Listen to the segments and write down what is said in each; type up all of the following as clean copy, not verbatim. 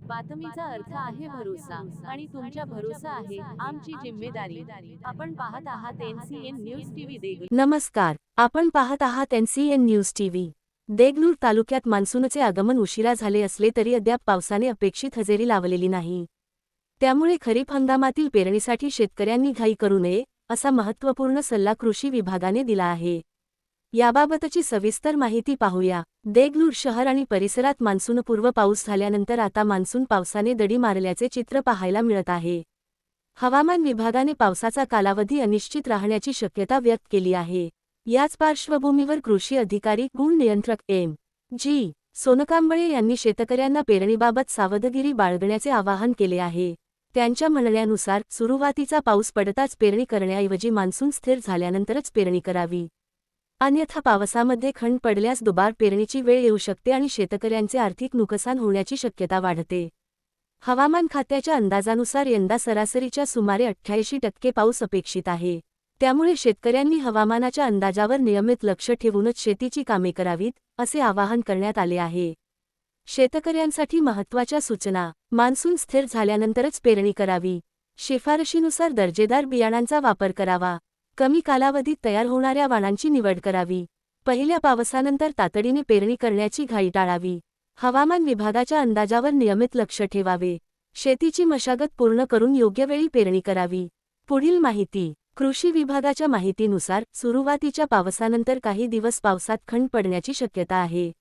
बातमीचा अर्थ आहे भरोसा आणि तुमच्या भरोसा आहे आमची जिम्मेदारी। आपण पाहत आहात एनसीएन न्यूज टीव्ही देगलूर। नमस्कार, आपण पाहत आहात एनसीएन न्यूज टीव्ही। देगलूर तालुक्यात मान्सूनचे आगमन उशिरा झाले असले तरी अद्याप पावसाने अपेक्षित हजेरी लावलेली नाही। त्यामुळे खरीप हंगामातील पेरणीसाठी शेतकऱ्यांनी घाई करू नये असा महत्त्वपूर्ण सल्ला कृषी विभागाने दिला आहे। याबाबतची सविस्तर माहिती पाहूया। देगलूर शहर आणि परिसरात मान्सूनपूर्व पाऊस झाल्यानंतर आता मान्सून पावसाने दडी मारल्याचे चित्र पाहायला मिळत आहे। हवामान विभागाने पावसाचा कालावधी अनिश्चित राहण्याची शक्यता व्यक्त केली आहे। याच पार्श्वभूमीवर कृषी अधिकारी गुण नियंत्रक एम.जी. सोनकांबळे यांनी शेतकऱ्यांना पेरणीबाबत सावधगिरी बाळगण्याचे आवाहन केले आहे। त्यांच्या म्हणण्यानुसार सुरुवातीचा पाऊस पडताच पेरणी करण्याऐवजी मान्सून स्थिर झाल्यानंतरच पेरणी करावी, अन्यथा पावसामध्ये खंड पडल्यास दुबार पेरणीची वेळ येऊ शकते आणि शेतकऱ्यांचे आर्थिक नुकसान होण्याची शक्यता वाढते। हवामान खात्याच्या अंदाजानुसार यंदा सरासरीच्या सुमारे 88% पाऊस अपेक्षित आहे। त्यामुळे शेतकऱ्यांनी हवामानाच्या अंदाजावर नियमित लक्ष ठेवूनच शेतीची कामे करावीत, असे आवाहन करण्यात आले आहे। शेतकऱ्यांसाठी महत्त्वाच्या सूचना: मान्सून स्थिर झाल्यानंतरच पेरणी करावी, शिफारशीनुसार दर्जेदार बियाणांचा वापर करावा, कमी कालावधीत तयार होणाऱ्या वाणांची निवड करावी, पहिल्या पावसानंतर तातडीने पेरणी करण्याची घाई टाळावी, हवामान विभागाच्या अंदाजावर नियमित लक्ष ठेवावे, शेतीची मशागत पूर्ण करून योग्य वेळी पेरणी करावी। पुढील माहिती: कृषी विभागाच्या माहितीनुसार सुरुवातीच्या पावसानंतर काही दिवस पावसात खंड पडण्याची शक्यता आहे।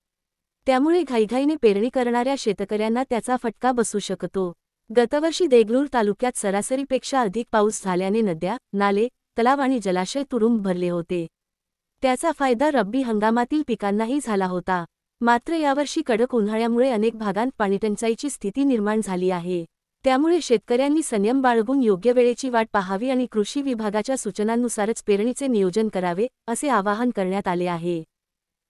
त्यामुळे घाईघाईने पेरणी करणाऱ्या शेतकऱ्यांना त्याचा फटका बसू शकतो। गतवर्षी देगलूर तालुक्यात सरासरीपेक्षा अधिक पाऊस झाल्याने नद्या, नाले, तलाव आणि जलाशय तुडुंब भरले होते। त्याचा फायदा रब्बी हंगामातील पिकांनाही झाला होता। मात्र यावर्षी कडक उन्हाळ्यामुळे अनेक भागांत पाणीटंचाईची स्थिती निर्माण झाली आहे। त्यामुळे शेतकऱ्यांनी संयम बाळगून योग्य वेळेची वाट पाहावी आणि कृषी विभागाच्या सूचनांनुसारच पेरणीचे नियोजन करावे, असे आवाहन करण्यात आले आहे।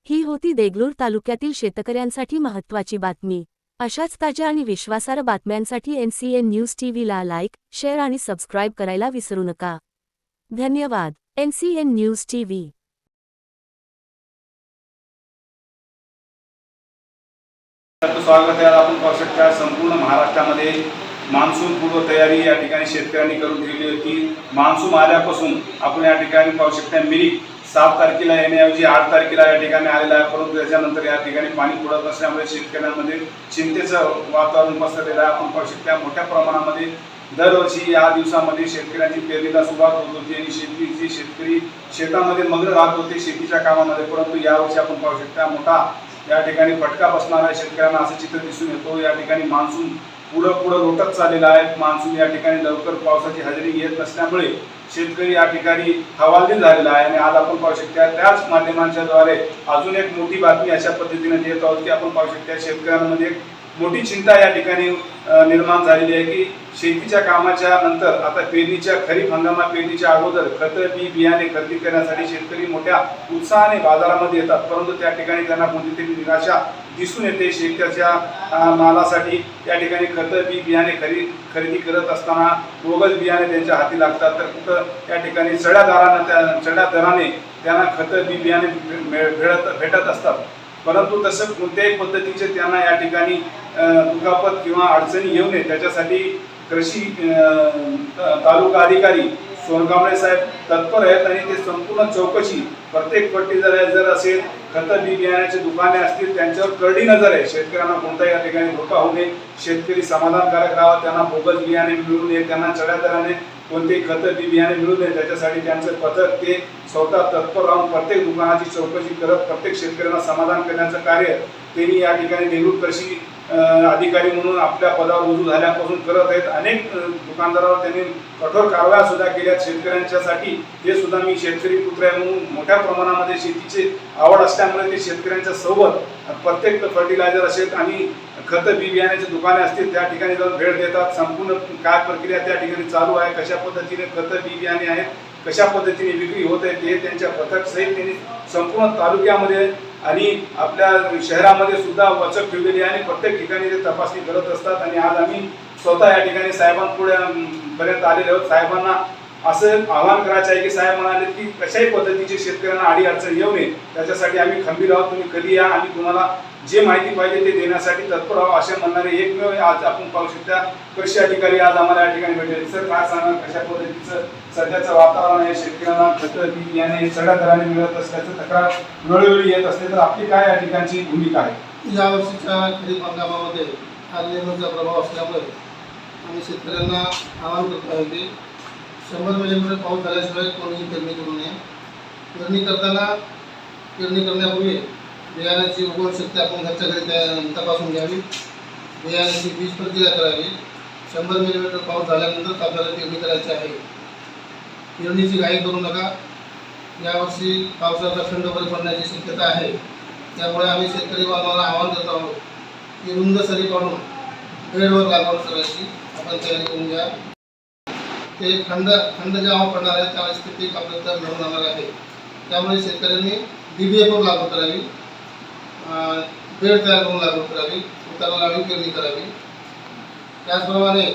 ही होती देगलूर तालुक्यातील शेतकऱ्यांसाठी महत्त्वाची बातमी। अशाच ताज्या आणि विश्वासार्ह बातम्यांसाठी एनसीएन न्यूज टीव्हीला लाईक, शेअर आणि सबस्क्राईब करायला विसरू नका। धन्यवाद। NCN news TV. स्वागत आहे। आपण पाहू शकता संपूर्ण महाराष्ट्रामध्ये मान्सून पूर्व तयारी या ठिकाणी शेतकऱ्यांनी करून ठेवली होती। मान्सून आल्यापासून आपण या ठिकाणी पाहू शकता मिरिक 7 तारखेला येण्याऐवजी 8 तारखेला या ठिकाणी आलेला आहे, परंतु त्याच्यानंतर या ठिकाणी पाणी पडत नसल्यामुळे शेतकऱ्यांमध्ये चिंतेचं वातावरण पसरलेलं आहे। आपण पाहू शकता मोठ्या प्रमाणामध्ये दरवर्षी या दिवसामध्ये शेतकऱ्यांची पेरणीला सुरुवात होत होती आणि शेतकरी शेतामध्ये मग्न राहत होते शेतीच्या कामामध्ये, परंतु यावर्षी आपण पाहू शकता मोठा या ठिकाणी फटका बसणार आहे शेतकऱ्यांना, असं चित्र दिसून येतो। या ठिकाणी मान्सून पुढं लोटत चाललेला आहे। मान्सून या ठिकाणी लवकर पावसाची हजेरी येत नसल्यामुळे शेतकरी या ठिकाणी हवालदिल झालेला आहे। आणि आज आपण पाहू शकता त्याच माध्यमांच्या द्वारे अजून एक मोठी बातमी अशा पद्धतीने देत आहोत की आपण पाहू शकता शेतकऱ्यांमध्ये मोठी चिंता या ठिकाणी निर्माण झालेली आहे की शेतीच्या कामाच्या नंतर आता पेरणीच्या खरीप हंगामात पेरणीच्या अगोदर खतं बियाणे खरेदी करण्यासाठी शेतकरी मोठ्या उत्साहाने बाजारामध्ये येतात, परंतु त्या ठिकाणी त्यांना कोणतीतरी निराशा दिसून येते। शेतकऱ्याच्या मालासाठी या ठिकाणी खतं बियाणे खरेदी करत असताना बोगस बियाणे त्यांच्या हाती लागतात, तर कुठं या ठिकाणी चढ्या दराने त्यांना खतं बियाणे भेटत असतात, परंतु तसं कोणत्याही पद्धतीचे त्यांना या ठिकाणी दुखापत किंवा अडचणी येऊ नये त्याच्यासाठी कृषी तालुका अधिकारी सोनकांबळे साहेब तत्पर आहेत आणि ते संपूर्ण चौकशी प्रत्येक फर्टिलायझर जर असेल खतं बियाण्याचे दुकाने असतील त्यांच्यावर करडी नजर आहे। शेतकऱ्यांना कोणताही या ठिकाणी धोका होऊ नये, शेतकरी समाधानकारक राहावा, त्यांना बोगस बियाणे मिळू नये, त्यांना चढ्या दराने कोणतेही खतं बियाणे मिळू नये त्याच्यासाठी त्यांचं पथक ते स्वतः तत्पर राहून प्रत्येक दुकानाची चौकशी करत प्रत्येक शेतकऱ्यांना समाधान करण्याचं कार्य त्यांनी या ठिकाणी देगलूर कृषी अधिकारी म्हणून आपल्या पदावर रुजू झाल्यापासून करत आहेत। अनेक दुकानदारांवर त्यांनी कठोर कारवाया सुद्धा केल्या शेतकऱ्यांच्यासाठी। ते सुद्धा मी शेतकरी पुत्र आहे म्हणून मोठ्या प्रमाणामध्ये शेतीची आवड असल्यामुळे ते शेतकऱ्यांच्या सोबत प्रत्येक फर्टिलायझर असेल आणि खतं बियाण्याचे दुकाने असतील त्या ठिकाणी जाऊन भेट देतात। संपूर्ण काय प्रक्रिया त्या ठिकाणी चालू आहे, कशा पद्धतीने खतं बियाणे आहेत, कशा पद्धतीने विक्री होत आहे ते त्यांच्या पथक सहित त्यांनी संपूर्ण तालुक्यामध्ये आणि आपल्या शहरामध्ये सुद्धा वचक ठेवलेली आहे आणि प्रत्येक ठिकाणी ते तपासणी करत असतात। आणि आज आम्ही स्वतः या ठिकाणी साहेबांपुढे पर्यंत आलेले आहोत। साहेबांना असं आवाहन करायचं आहे की साहेब म्हणाले की कशाही पद्धतीचे शेतकऱ्यांना अडी अडचण येऊ नये त्याच्यासाठी आम्ही खंबीर आहोत, तुम्ही कधी या, आम्ही तुम्हाला जे माहिती पाहिजे ते देण्यासाठी तत्पर आहोत असे म्हणणारे एकमेव आज आपण पाहू शकता कृषी अधिकारी आज आम्हाला या ठिकाणी भेटले. सर काय सांगणार कशा पद्धतीचं सध्याचं वातावरण आहे, शेतकऱ्यांना खतं बी बियाणे चढ्या दराने मिळत असल्याचं तक्रार वेळोवेळी येत असते, तर आपली काय या ठिकाणची भूमिका आहे? या वर्षीच्या खरीप हंगामामध्ये अल्निनोचा प्रभाव असल्यामुळे आम्ही शेतकऱ्यांना आवाहन करतो आहे की 100 मिलीमीटर पाऊस झाल्याशिवाय कोणीही पेरणी करू नये. पेरणी करण्यापूर्वी बियाण्याची उगवण शक्ती आपण घरच्या घरी तपासून घ्यावी. बियाण्याची बीज प्रक्रिया करावी. 100 मिलीमीटर पाऊस झाल्यानंतर आपल्याला पेरणी करायची आहे. पेरणीची घाई करू नका. यावर्षी पावसाचा खंड वर पडण्याची शक्यता आहे. त्यामुळे आम्ही शेतकरी बांधवांना आवाहन करत आहोत की रुंद सरी काढून बेडवर लागवड करायची आपण तयारी करून घ्या. ते खंड जेव्हा पडणार आहे त्यावेळेस ते पीक आपल्याला मिळून जाणार आहे. त्यामुळे शेतकऱ्यांनी DBFवर लागवड करावी, बेड तयार करून लागवड करावी, उतारा लावून पेरणी करावी. त्याचप्रमाणे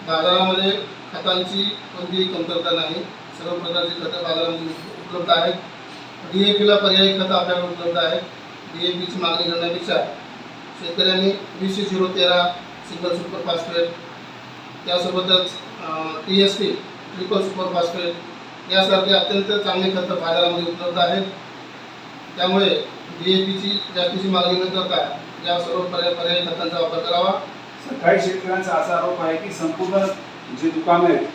बाजारामध्ये खतांची कोणतीही कमतरता नाही. सर्व प्रकारची खतं बाजारामध्ये उपलब्ध आहेत. DAPला पर्यायी खतं आपल्याकडे उपलब्ध आहेत. DAPची मागणी करण्यापेक्षा शेतकऱ्यांनी 20-0-13 सिंगल सुपर फॉस्फेट, त्यासोबतच TSP ट्रिपल सुपर फॉस्फेट यासारखे अत्यंत चांगली खतं बाजारामध्ये उपलब्ध आहेत. त्यामुळे DAPची जास्तीची मागणी न करता या सर्व पर्यायी खतांचा वापर करावा. काही शेतकऱ्यांचा असा आरोप आहे की संपूर्ण जे दुकान आहेत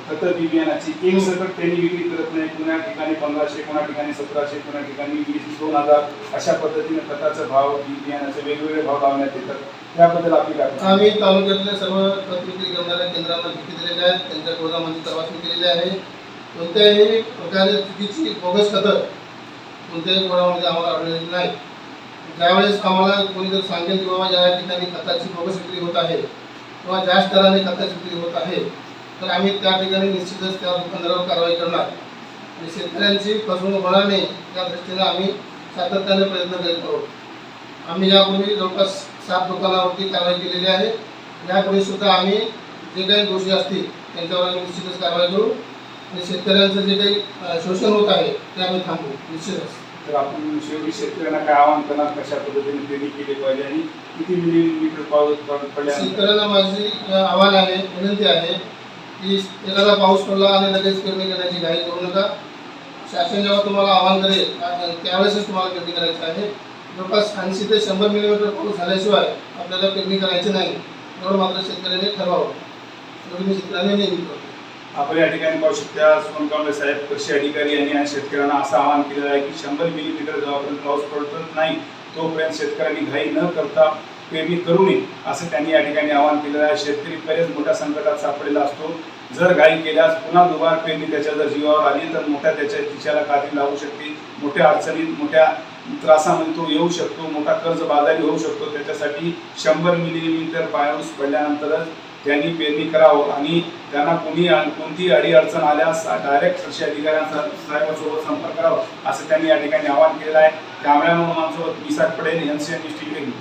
खतं बी बियाणाची एक सकट त्यांनी विक्री करत नाही. पुण्या ठिकाणी 1500, कोणा ठिकाणी 1700, कोणा ठिकाणी 20-2000 अशा पद्धतीने खताचा भाव बी बियाणाचे वेगवेगळे भाव लावण्यात येतात. त्याबद्दल आपली काय? आम्ही तालुक्यातल्या सर्व खत विक्री करणाऱ्या केंद्रांना भेटी दिलेल्या आहेत. त्यांच्या गोदामांची तपासणी केलेली आहे. कोणत्याही प्रकारे चुकीची बोगस खतं कोणत्याही गोदामामध्ये आम्हाला आढळलेली नाही. ज्यावेळेस आम्हाला कोणी जर सांगेल की बाबा या ठिकाणी खताची बोगस विक्री होत आहे किंवा जास्त दराने खताची विक्री होत आहे तर आम्ही त्या ठिकाणी निश्चितच त्या दुकानदारावर कारवाई करणार आणि शेतकऱ्यांची फसवणूक होणार नाही या दृष्टीने आम्ही सातत्याने प्रयत्न करीत आहोत. आम्ही यापूर्वी जवळपास 7 दुकानावरती कारवाई केलेली आहे. यापुढे सुद्धा आम्ही जे काही दोषी असतील त्यांच्यावर आम्ही निश्चितच कारवाई करू आणि शेतकऱ्यांचं जे काही शोषण होत आहे ते आम्ही थांबवू निश्चितच. तर आपण शेवटी शेतकऱ्यांना काय आवाहन करणार, कशा पद्धतीने पेरणी केली पाहिजे आणि किती मिलीमीटर पाऊस पडल्या? शेतकऱ्यांना माझी आव्हान आहे, विनंती आहे की एखादा पाऊस पडला आणि लगेच पेरणी करण्याची घाई करू नका. शासन जेव्हा तुम्हाला आव्हान करेल त्यावेळेसच तुम्हाला पेरणी करायची आहे. जवळपास 80 ते 100 मिलीमीटर पाऊस झाल्याशिवाय आपल्याला पेरणी करायची नाही एवढं मात्र शेतकऱ्यांनी ठरवावं. एवढी मी शेतकऱ्यांनी नेहमी करतो. आपण या ठिकाणी पाहू शकता सोनकांबळे साहेब कृषी अधिकारी यांनी शेतकऱ्यांना असं आवाहन केलेलं आहे की 100 मिलीमीटर जेव्हापर्यंत पाऊस पडत नाही तोपर्यंत शेतकऱ्यांनी घाई न करता पेरणी करू नये असं त्यांनी या ठिकाणी आवाहन केलेलं आहे. शेतकरी बरेच मोठ्या संकटात सापडलेला असतो. जर घाई केल्यास पुन्हा दुबार पेरणी त्याच्या जर जीवावर आली तर मोठ्या त्याच्या खिशाला काठी लागू शकते. मोठ्या अडचणीत मोठ्या त्रासामध्ये तो येऊ शकतो. मोठा कर्जबाजारी होऊ शकतो. त्याच्यासाठी 100 मिलीमीटर पाऊस पडल्यानंतरच त्यांनी पेरणी करावं आणि त्यांना कोणतीही अडीअडचण आल्यास डायरेक्ट कृषी अधिकाऱ्यांचा साहेबांसोबत संपर्क करावा असं त्यांनी या ठिकाणी आवाहन केलेलं आहे. कॅमेरामन मानसोबत Vishakh Patel, NCN news TV.